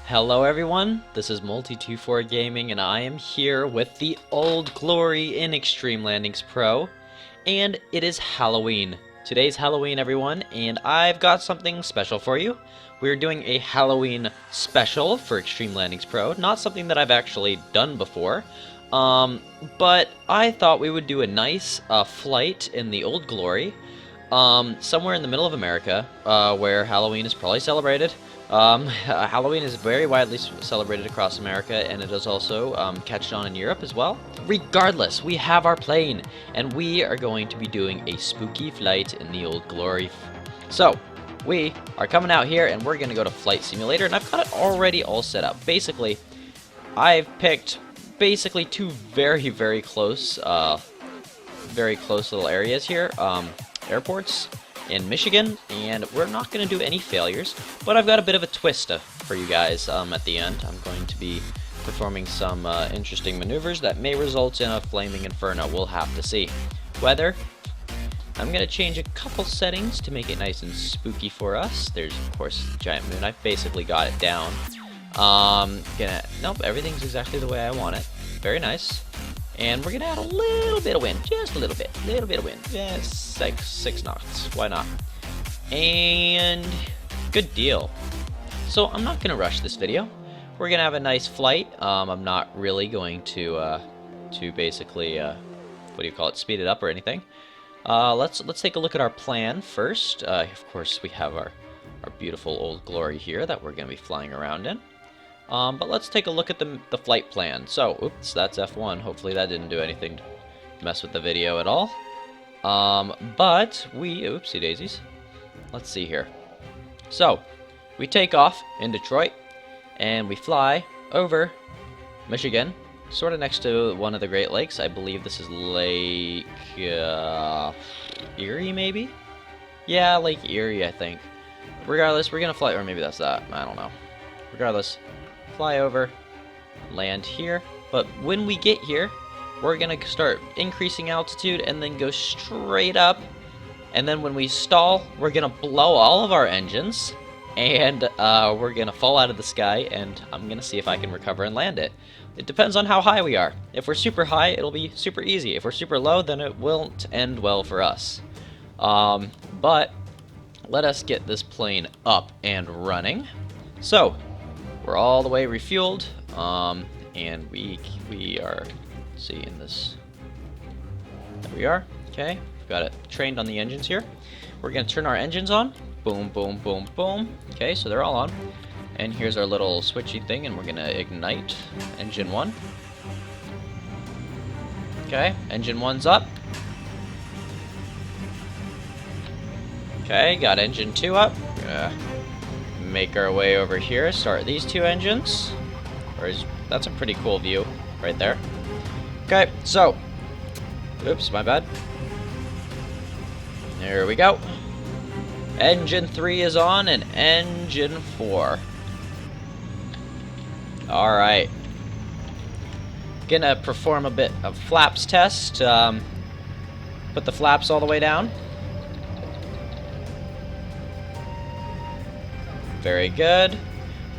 Hello everyone, this is Multi24 Gaming and I am here with the Old Glory in Extreme Landings Pro, and it is Halloween. Today's Halloween everyone, and I've got something special for you. We're doing a Halloween special for Extreme Landings Pro, not something that I've actually done before, but I thought we would do a nice flight in the Old Glory, somewhere in the middle of America, where Halloween is probably celebrated. Halloween is very widely celebrated across America, and it is also catched on in Europe as well. Regardless, we have our plane, and we are going to be doing a spooky flight in the Old Glory. So, we are coming out here, and we're going to go to Flight Simulator, and I've got it already all set up. Basically, I've picked two very close little areas here, airports in Michigan, and we're not going to do any failures, but I've got a bit of a twist for you guys at the end. I'm going to be performing some interesting maneuvers that may result in a flaming inferno. We'll have to see. Weather, I'm going to change a couple settings to make it nice and spooky for us. There's, of course, the giant moon. I've basically got it down. Nope, everything's exactly the way I want it. Very nice. And we're gonna add a little bit of wind, just a little bit of wind. Yeah, six knots. Why not? And good deal. So I'm not gonna rush this video. We're gonna have a nice flight. I'm not really going to basically what do you call it? Speed it up or anything. Let's take a look at our plan first. Of course, we have our beautiful Old Glory here that we're gonna be flying around in. But let's take a look at the flight plan. So, oops, that's F1. Hopefully that didn't do anything to mess with the video at all. But oopsie daisies. Let's see here. So, we take off in Detroit, and we fly over Michigan, sort of next to one of the Great Lakes. I believe this is Lake Erie, maybe? Yeah, Lake Erie, I think. Regardless, we're gonna fly, or maybe that's that. I don't know. Regardless, fly over, land here, but when we get here, we're gonna start increasing altitude and then go straight up, and then when we stall, we're gonna blow all of our engines, and we're gonna fall out of the sky, and I'm gonna see if I can recover and land it. It depends on how high we are. If we're super high, it'll be super easy. If we're super low, then it won't end well for us. But let us get this plane up and running. So, we're all the way refueled, and we are, let's see, in this, there we are, okay, we've got it trained on the engines here. We're going to turn our engines on, boom, boom, boom, boom, okay, so they're all on, and here's our little switchy thing, and we're going to ignite engine 1, okay, engine 1's up, okay, got engine 2 up, make our way over here, start these two engines. That's a pretty cool view right there. Okay, so, oops, my bad. There we go. Engine 3 is on, and engine 4. Alright. Gonna perform a bit of flaps test. Put the flaps all the way down. Very good.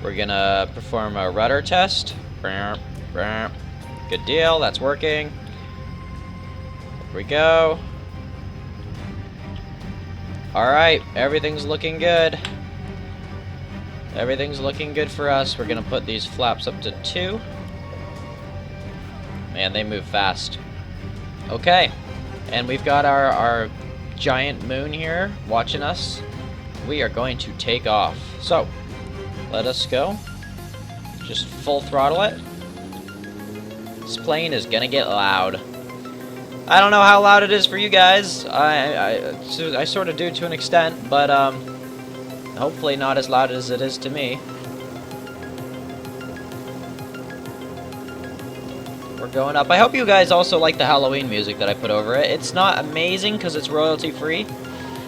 We're gonna perform a rudder test. Good deal, that's working. Here we go. Alright, everything's looking good. Everything's looking good for us. We're gonna put these flaps up to 2. Man, they move fast. Okay, and we've got our giant moon here watching us. We are going to take off. So, let us go. Just full throttle it. This plane is gonna get loud. I don't know how loud it is for you guys. I sort of do to an extent, but hopefully not as loud as it is to me. We're going up. I hope you guys also like the Halloween music that I put over it. It's not amazing because it's royalty free.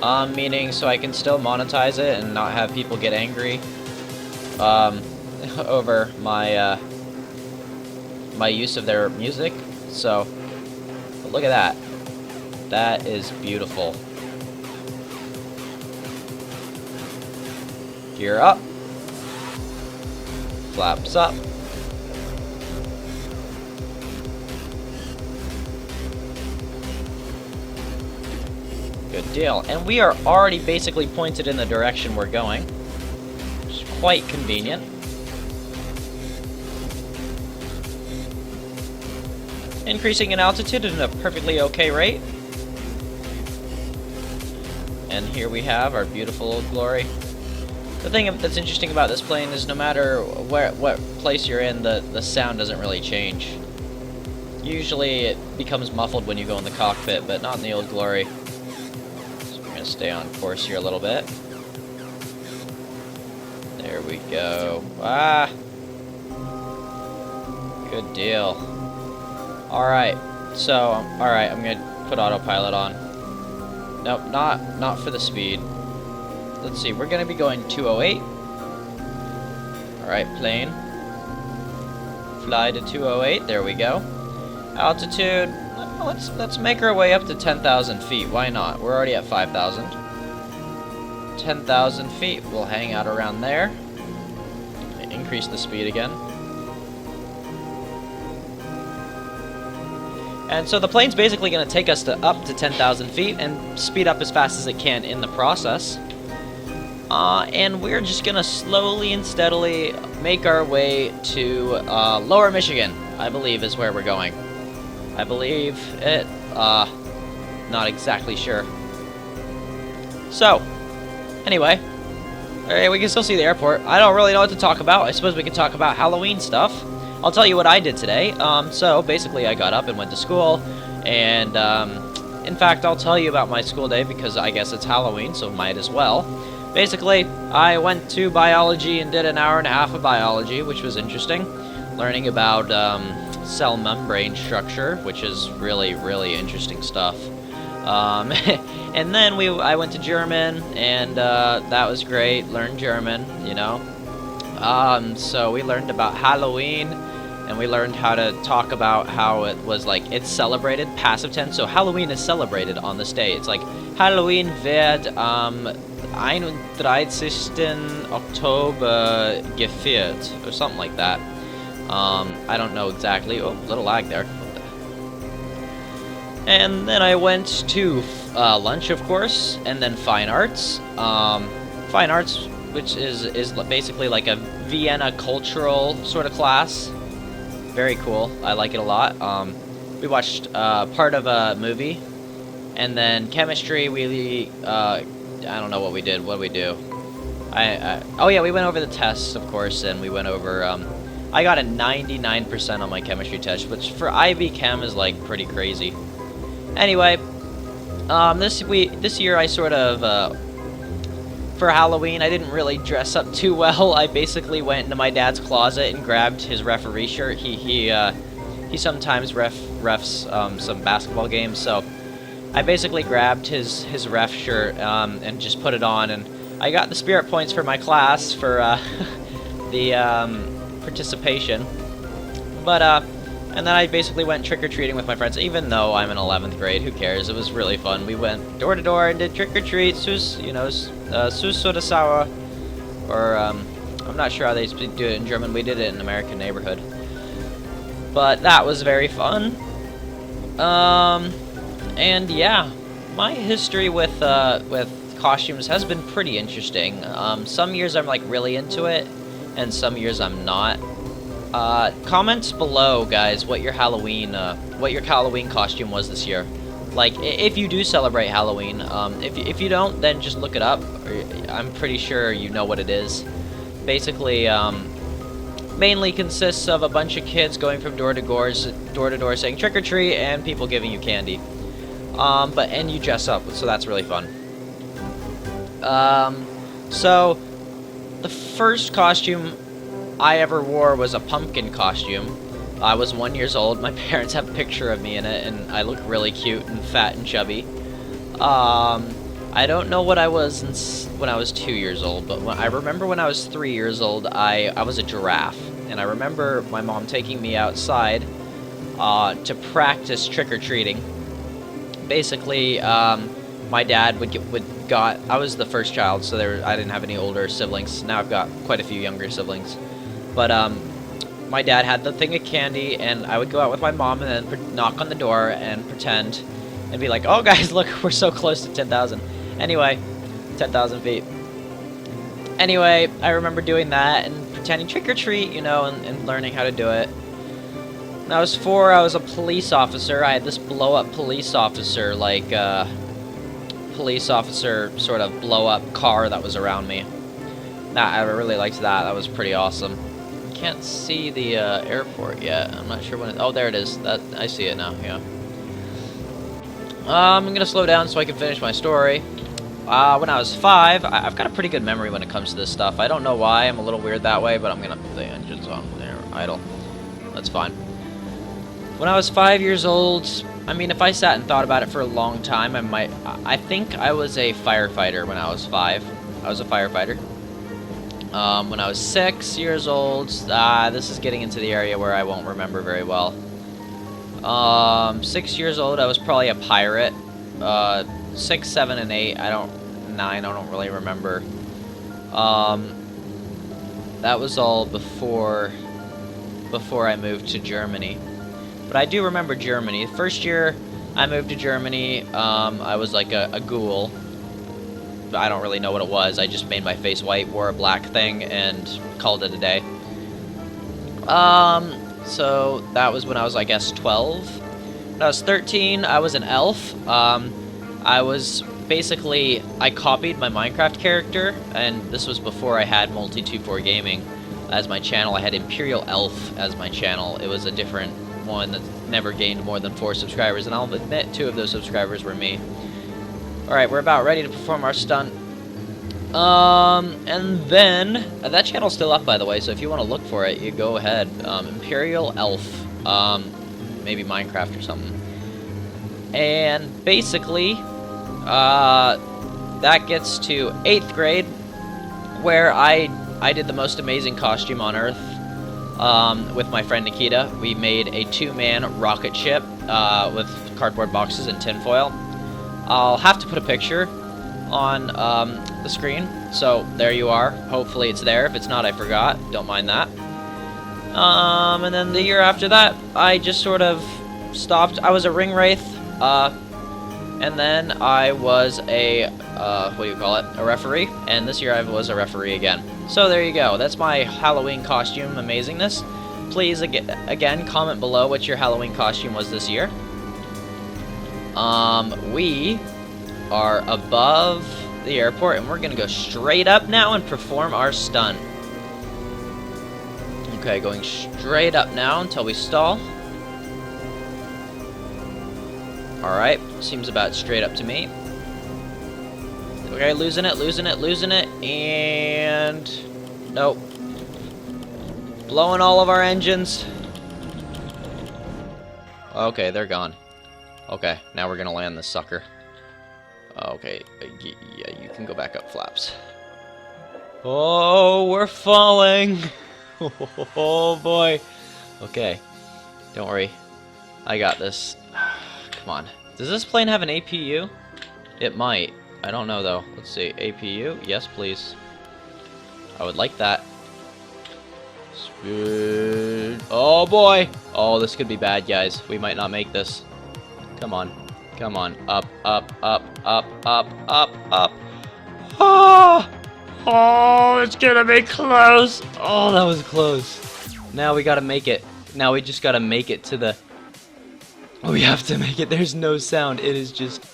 Meaning so I can still monetize it and not have people get angry over my my use of their music. So, but look at that. That is beautiful. Gear up. flaps up. Good deal. And we are already basically pointed in the direction we're going, which is quite convenient. Increasing in altitude at a perfectly okay rate. And here we have our beautiful Old Glory. The thing that's interesting about this plane is no matter what place you're in, the sound doesn't really change. Usually it becomes muffled when you go in the cockpit, but not in the Old Glory. So we're going to stay on course here a little bit. There we go. Ah! Good deal. Alright, so, alright, I'm going to put autopilot on. Nope, not for the speed. Let's see, we're going to be going 208. Alright, plane. Fly to 208, there we go. Altitude, let's make our way up to 10,000 feet, why not? We're already at 5,000. 10,000 feet, we'll hang out around there. Increase the speed again. And so the plane's basically going to take us to up to 10,000 feet and speed up as fast as it can in the process. And we're just going to slowly and steadily make our way to Lower Michigan, I believe is where we're going. I believe it, not exactly sure. So, anyway, alright, we can still see the airport. I don't really know what to talk about. I suppose we can talk about Halloween stuff. I'll tell you what I did today. So basically I got up and went to school, and in fact I'll tell you about my school day because I guess it's Halloween, so might as well. Basically, I went to biology and did an hour and a half of biology, which was interesting. Learning about cell membrane structure, which is really, really interesting stuff. And then I went to German, and that was great. Learned German, you know. So we learned about Halloween, and we learned how to talk about how it was like, it's celebrated, passive tense, so Halloween is celebrated on this day. It's like, Halloween wird am 31. Oktober gefeiert, or something like that. I don't know exactly. Oh, little lag there. And then I went to lunch, of course, and then fine arts. Fine arts, which is basically like a Vienna cultural sort of class. Very cool. I like it a lot. We watched part of a movie, and then chemistry. I don't know what we did. What did we do? Oh yeah, we went over the tests, of course, and we went over. I got a 99% on my chemistry test, which for IB Chem is like pretty crazy. Anyway, this year I sort of. For Halloween, I didn't really dress up too well. I basically went into my dad's closet and grabbed his referee shirt. He sometimes refs some basketball games, so I basically grabbed his ref shirt and just put it on, and I got the spirit points for my class for the participation. But and then I basically went trick-or-treating with my friends, even though I'm in 11th grade. Who cares? It was really fun. We went door to door and did trick-or-treat, Süß oder sauer, or I'm not sure how they do it in German. We did it in an American neighborhood, but that was very fun. And yeah, my history with costumes has been pretty interesting. Some years I'm like really into it, and some years I'm not. Comments below, guys, what your Halloween costume was this year. Like, if you do celebrate Halloween, if you don't, then just look it up. I'm pretty sure you know what it is. Basically, mainly consists of a bunch of kids going from door to door saying trick or treat, and people giving you candy. And you dress up, so that's really fun. So the first costume I ever wore was a pumpkin costume. I was 1 year old. My parents have a picture of me in it, and I look really cute and fat and chubby. I don't know what I was when I was 2 years old, but I remember when I was 3 years old, I was a giraffe. And I remember my mom taking me outside to practice trick-or-treating. Basically, my dad I was the first child, so I didn't have any older siblings. Now I've got quite a few younger siblings. But my dad had the thing of candy, and I would go out with my mom and then knock on the door and pretend and be like, "Oh, guys, look, we're so close to 10,000." Anyway, 10,000 feet. Anyway, I remember doing that and pretending trick or treat, you know, and learning how to do it. When I was 4, I was a police officer. I had this blow-up police officer, like, police officer sort of blow-up car that was around me. I really liked that. That was pretty awesome. Can't see the airport yet. I'm not sure when it... Oh, there it is. I see it now, yeah. I'm gonna slow down so I can finish my story. When I was 5, I've got a pretty good memory when it comes to this stuff. I don't know why I'm a little weird that way, but I'm gonna put the engines on there, idle. That's fine. When I was 5 years old, I mean, if I sat and thought about it for a long time, I think I was a firefighter when I was 5. I was a firefighter. When I was 6 years old, this is getting into the area where I won't remember very well. 6 years old, I was probably a pirate. 6, 7, and 8, 9, I don't really remember. That was all before I moved to Germany. But I do remember Germany. The first year I moved to Germany, I was like a ghoul. I don't really know what it was. I just made my face white, wore a black thing, and called it a day. So that was when I was, I guess, 12. When I was 13, I was an elf. I was basically, I copied my Minecraft character, and this was before I had Multi24 Gaming as my channel. I had Imperial Elf as my channel. It was a different one that never gained more than 4 subscribers, and I'll admit 2 of those subscribers were me. Alright, we're about ready to perform our stunt. And then, that channel's still up, by the way, so if you want to look for it, you go ahead. Imperial Elf, maybe Minecraft or something. And basically, that gets to 8th grade, where I did the most amazing costume on Earth. With my friend Nikita, we made a 2-man rocket ship with cardboard boxes and tinfoil. I'll have to put a picture on the screen, so there you are. Hopefully it's there. If it's not, I forgot. Don't mind that. And then the year after that, I just sort of stopped. I was a ring wraith, and then I was a, what do you call it? A referee, and this year I was a referee again. So there you go. That's my Halloween costume amazingness. Please, again, comment below what your Halloween costume was this year. We are above the airport, and we're gonna go straight up now and perform our stunt. Okay, going straight up now until we stall. Alright, seems about straight up to me. Okay, losing it, and... Nope. Blowing all of our engines. Okay, they're gone. Okay, now we're gonna land this sucker. Okay, yeah, you can go back up flaps. Oh, we're falling! Oh boy. Okay, don't worry. I got this. Come on. Does this plane have an APU? It might. I don't know though. Let's see. APU? Yes, please. I would like that. Speed. Oh boy! Oh, this could be bad, guys. We might not make this. Come on. Come on. Up, up, up, up, up, up, up. Oh! Oh, it's gonna be close. Oh, that was close. Now we gotta make it. Now we just gotta make it to the... Oh, we have to make it. There's no sound. It is just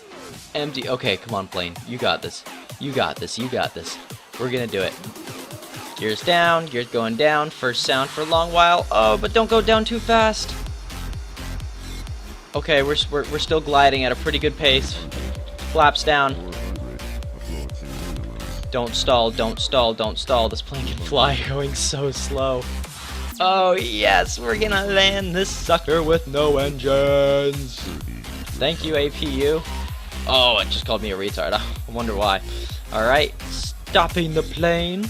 empty. Okay, come on, plane. You got this. You got this. You got this. We're gonna do it. Gears down. Gears going down. First sound for a long while. Oh, but don't go down too fast. Okay, we're still gliding at a pretty good pace. Flaps down. Don't stall, don't stall, don't stall. This plane can fly going so slow. Oh yes, we're gonna land this sucker with no engines. Thank you, APU. Oh, it just called me a retard. I wonder why. Alright, stopping the plane.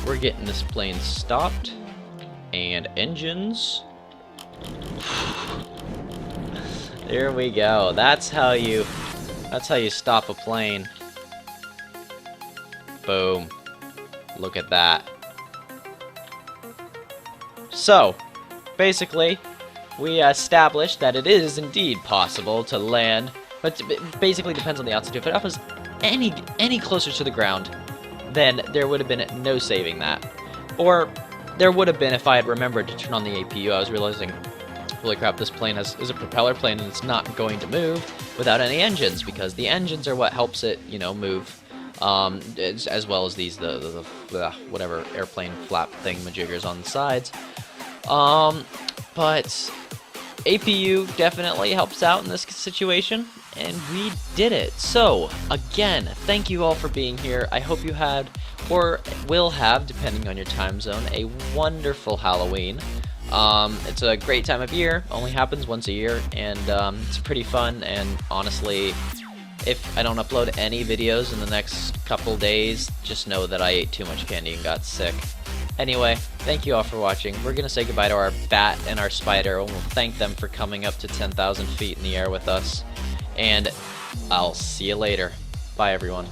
We're getting this plane stopped. And engines. There we go. That's how you stop a plane. Boom. Look at that. So, basically, we established that it is indeed possible to land, but it basically depends on the altitude. If it was any closer to the ground, then there would have been no saving that. Or there would have been if I had remembered to turn on the APU. I was realizing, holy crap, this plane is a propeller plane and it's not going to move without any engines, because the engines are what helps it, you know, move. As well as these the whatever airplane flap thing majiggers on the sides. But APU definitely helps out in this situation, and we did it. So again, thank you all for being here. I hope you had, or will have, depending on your time zone, a wonderful Halloween. It's a great time of year, only happens once a year, and it's pretty fun. And honestly, if I don't upload any videos in the next couple days, just know that I ate too much candy and got sick. Anyway, thank you all for watching. We're going to say goodbye to our bat and our spider, and we'll thank them for coming up to 10,000 feet in the air with us. And I'll see you later. Bye, everyone.